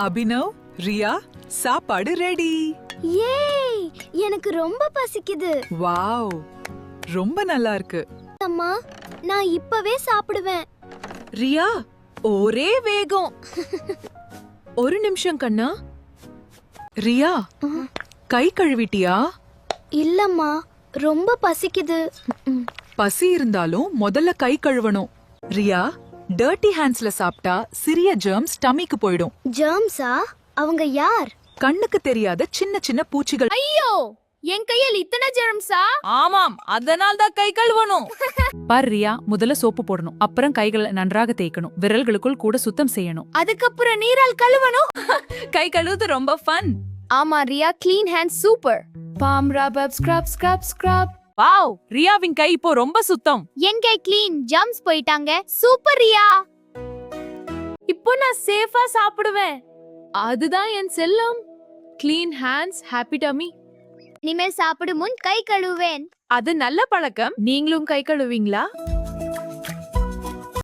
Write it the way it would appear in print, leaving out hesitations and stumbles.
அபினவ், ரியா, சாப்பாடு ரெடி. ஏய், எனக்கு ரொம்ப பசிக்குது. வாவ், ரொம்ப நல்லா இருக்கு. அம்மா, நான் இப்பவே சாப்பிடுவேன். ரியா, ஒரே வேகம். ஒரு நிமிஷம் கண்ணா. ரியா, கை கழுவிட்டியா? இல்லம்மா, ரொம்ப பசிக்குது. பசி இருந்தாலும் முதல்ல கை கழுவணும். ரியா, டர்ட்டி ஹேண்ட்ஸ்ல சாப்பிட்டா சிறிய ஜெர்ம்ஸ் டமிக்கு போயிடும். ஜெர்ம்ஸா? அவங்க யார்? கண்ணுக்கு தெரியாத சின்ன சின்ன பூச்சிகள். ஐயோ, என் கையில் இத்தனை ஜெர்ம்ஸா? ஆமாம், அதனால் தான் கை கழுவணும். பார் ரியா, முதல்ல சோப்பு போடணும், அப்புறம் கைகளை நன்றாக தேய்க்கணும், விரல்களுக்குள் கூட சுத்தம் செய்யணும். அதுக்கப்புறம் நீரால் கழுவணும். கை கழுவுது ரொம்ப ஃபன். ஆமா Riya, clean hand super. Palm rub up scrub scrub scrub. Wow, ரியாவின் கை இப்போ ரொம்ப சுத்தம். என் கை க்ளீன், ஜம்ப்ஸ் போயிட்டாங்க. சூப்பர் ரியா. இப்போ நான் சேஃபா சாப்பிடுவேன். அதுதான் என் செல்லம். Clean hands, happy tummy. இனிமேல் சாப்பிடும் முன் கை கழுவேன். அது நல்ல பழக்கம். நீங்களும் கை கழுவீங்களா?